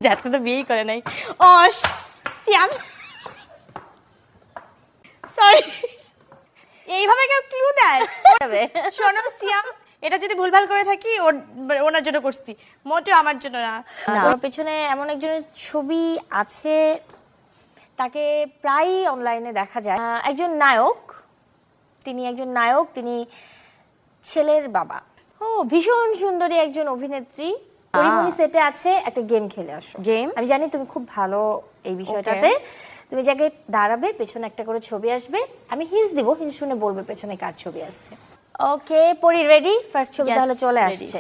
যাতে তো বিয়েই করে নাই। ও শ্যাম, সরি, এইভাবে কেউ ক্লু দেয়? শোনো শ্যাম, এটা যদি ভুলভাল করে থাকি ওনার জন্য করছি, মোটেও আমার জন্য না। ওর পেছনে এমন একজনের ছবি আছে, তাকে প্রায়ই অনলাইনে দেখা যায়। একজন নায়ক, তিনি ছেলের বাবা। ও ভীষণ সুন্দরী একজন অভিনেত্রী। পরিমণি সেটে আছে, একটা গেম খেলে আসো। গেম? আমি জানি তুমি খুব ভালো এই বিষয়টাতে। তুমি জায়গায় দাঁড়াবে, পেছনে একটা করে ছবি আসবে, আমি হিন্টস দিব, হিন্টস শুনে বলবে পেছনে কার ছবি আসছে। ওকে পরি, রেডি? ফার্স্ট ছবি তাহলে চলে আসছে।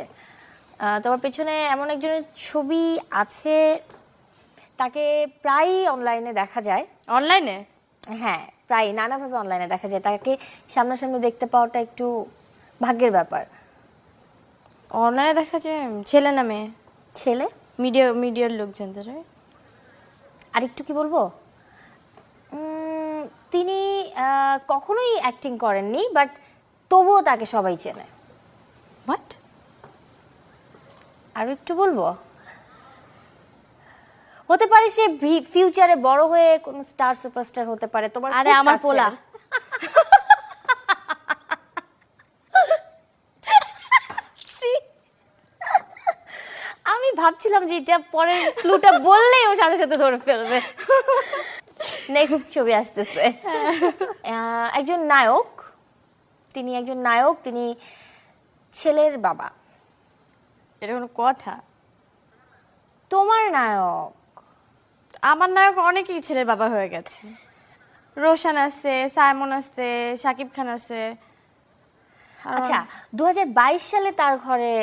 তোমার পেছনে এমন একজনের ছবি আছে, তাকে প্রায়ই অনলাইনে দেখা যায়। অনলাইনে? হ্যাঁ, প্রায় নানাভাবে অনলাইনে দেখা যায়। তাকে সামনাসামনি দেখতে পাওয়াটা একটু ভাগ্যের ব্যাপার। অনলাইনে দেখা যায়? ছেলে না মেয়ে? ছেলে। মিডিয়ার লোকজন তো? আর একটু কি বলবো, তিনি কখনোই অ্যাক্টিং করেননি, বাট তবুও তাকে সবাই চেনে। হোয়াট? আর একটু বলবো, হতে পারে সে ফিউচারে বড় হয়ে কোন স্টার সুপারস্টার হতে পারে। তোমার আরে আমার পোলা। আমি ভাবছিলাম যে এটা পরের ক্লুটা বললেই ও সাথে সাথে ধরে ফেলবে। নেক্সট ছবি আসতেছে। একজন নায়ক, তিনি ছেলের বাবা। এটা কোনো কথা? তোমার নায়ক? আমার নায়ক অনেকেই ছেলের বাবা হয়ে গেছে। রোশন আছে, সাইমন আছে, শাকিব খান আছে। আচ্ছা, 2022 সালে তার ঘরে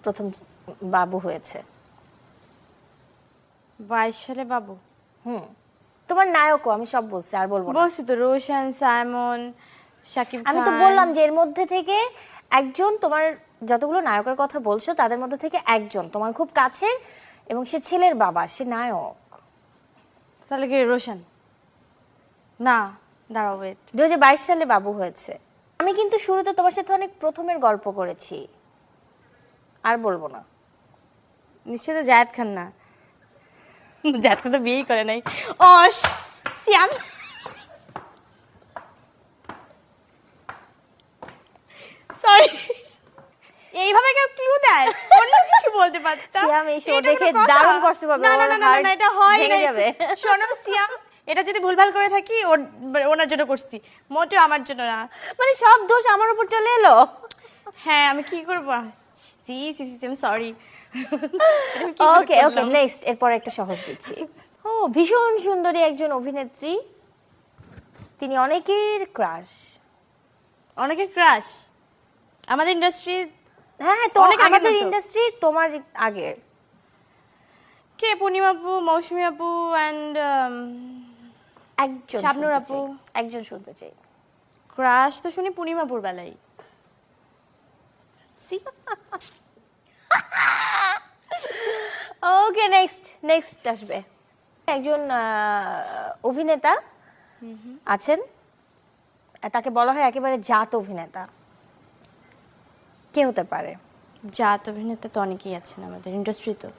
প্রথম বাবু হয়েছে। 22 সালে বাবু? তোমার নায়কও, আমি সব বলছি, আর বলবো না। বলছি তো, রোশন, সাইমন, শাকিব খান। আমি তো বললাম যে এর মধ্যে থেকে একজন, তোমার যতগুলো নায়কের কথা বলছো তাদের মধ্যে থেকে একজন তোমার খুব কাছের, এবং সে ছেলের বাবা, সে নায়ক। তাহলে কি রোশন? না, দাঁড়াও, ওয়েট। 2022 সালে বাবু হয়েছে। আমি কিন্তু শুরুতে তোমার সাথে অনেক প্রথমের গল্প করেছি, আর বলবো না। নিশ্চয় তো জায়েদ খান না? জায়েদ খান তো বিয়েই করে নাই। ও শ্যাম, সরি, এইভাবে কেউ ক্লু দেয়? অন্য কিছু বলতে পারতাম। সিয়াম এই শো দেখে দারুণ কষ্ট পাবে। না না না না না, এটা হয় না। যাবে। শোনো সিয়াম, এটা যদি ভুলভাল করে থাকি ওনার জন্য করছি, মোটেও আমার জন্য না। মানে সব দোষ আমার উপর চলে এলো। হ্যাঁ, আমি কি করব? C C C, sorry. Okay okay, next, এরপর একটা সহজ দিচ্ছি। ও ভীষণ সুন্দরী একজন অভিনেত্রী, তিনি অনেকের ক্রাশ। অনেকের ক্রাশ? আমাদের ইন্ডাস্ট্রি? হ্যাঁ, তো আমাদের ইন্ডাস্ট্রি তোমার আগের। কে? পূর্ণিমা আপু, মৌসুমী আপু, অ্যান্ড একজন শাবনূর আপু। একজন শুনতে চাই। ক্রাশ তো শুনি পূর্ণিমা আপুর বেলায়। সি। ওকে, নেক্সট আসবে। একজন অভিনেতা আছেন, তাকে বলা হয় একেবারে জাত অভিনেতা। কে হতে পারে? জাত অভিনেতা তো অনেকেই আছেন আমাদের ইন্ডাস্ট্রি তো।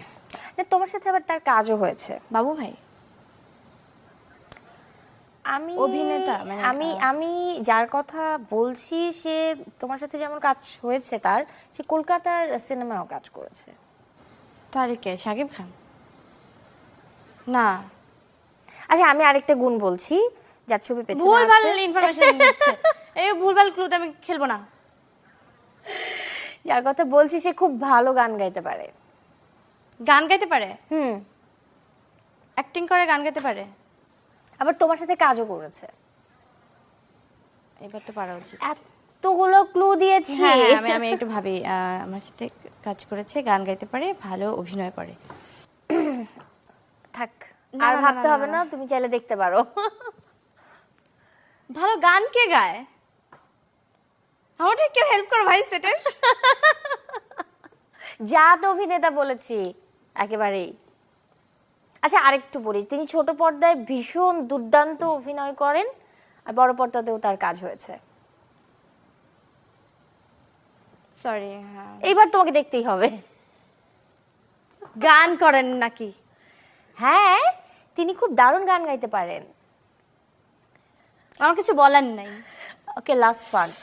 তোমার সাথে আবার তার কাজও হয়েছে। বাবু ভাই? আমি অভিনেতা মানে আমি যার কথা বলছি, সে তোমার সাথে যেমন কাজ হয়েছে তার, সে কলকাতার সিনেমাও কাজ করেছে। তাহলে কে? শাকিব খান? না। আচ্ছা, আমি আরেকটা গুণ বলছি, যার ছবি পেছনে আছে। ভুলভাল ইনফরমেশন দিচ্ছে। এই ভুলভাল ক্লুতে আমি খেলবো না। যার কথা বলছি সে খুব ভালো গান গাইতে পারে। গান গাইতে পারে? অ্যাক্টিং করে, গান গাইতে পারে, আবার তোমার সাথে কাজও করেছে। এবার তো পারা উচিত। এতগুলো ক্লু দিয়েছি। হ্যাঁ, আমি একটু ভাবি। আমার সাথে কাজ করেছে, গান গাইতে পারে, ভালো অভিনয় করে। থাক, আর ভাবতে হবে না, তুমি চাইলে দেখতে পারো। ভালো গান কে গায়? আমাকে কেউ হেল্প করো ভাই সেটের। জাত অভিনেতা বলেছি একেবারেই। আচ্ছা, আরেকটু বলি, তিনি ছোট পর্দায় ভীষণ দুর্দান্ত অভিনয় করেন, আর বড় পর্দাতেও তার কাজ হয়েছে। সরি, এইবার তোমাকে দেখতেই হবে। গান করেন নাকি? হ্যাঁ, তিনি খুব দারুণ গান গাইতে পারেন। আমার কিছু বলার নাই। ওকে, লাস্ট পার্ট।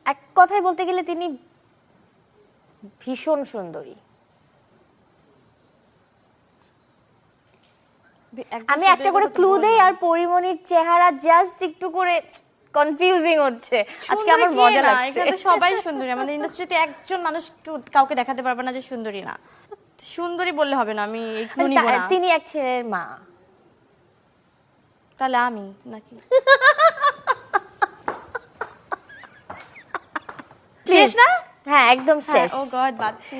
এক কথায় বলতে গেলে তিনি ভীষণ সুন্দরী। আমি একটা করে ক্লু দেই, আর পরিমণির চেহারা জাস্ট একটু করে কনফিউজিং হচ্ছে। আজকে আমার মজা লাগছে। এখানে তো সবাই সুন্দরী, আমাদের ইন্ডাস্ট্রিতে একজন মানুষ কাউকে দেখাতে পারবে না যে সুন্দরী না। সুন্দরী বললে হবে না, আমি এই ক্লু নিব না। তিনি এক ছেলের মা। তাহলে আমি নাকি? শেষ না? হ্যাঁ, একদম শেষ। ও গড, বাঁচছি।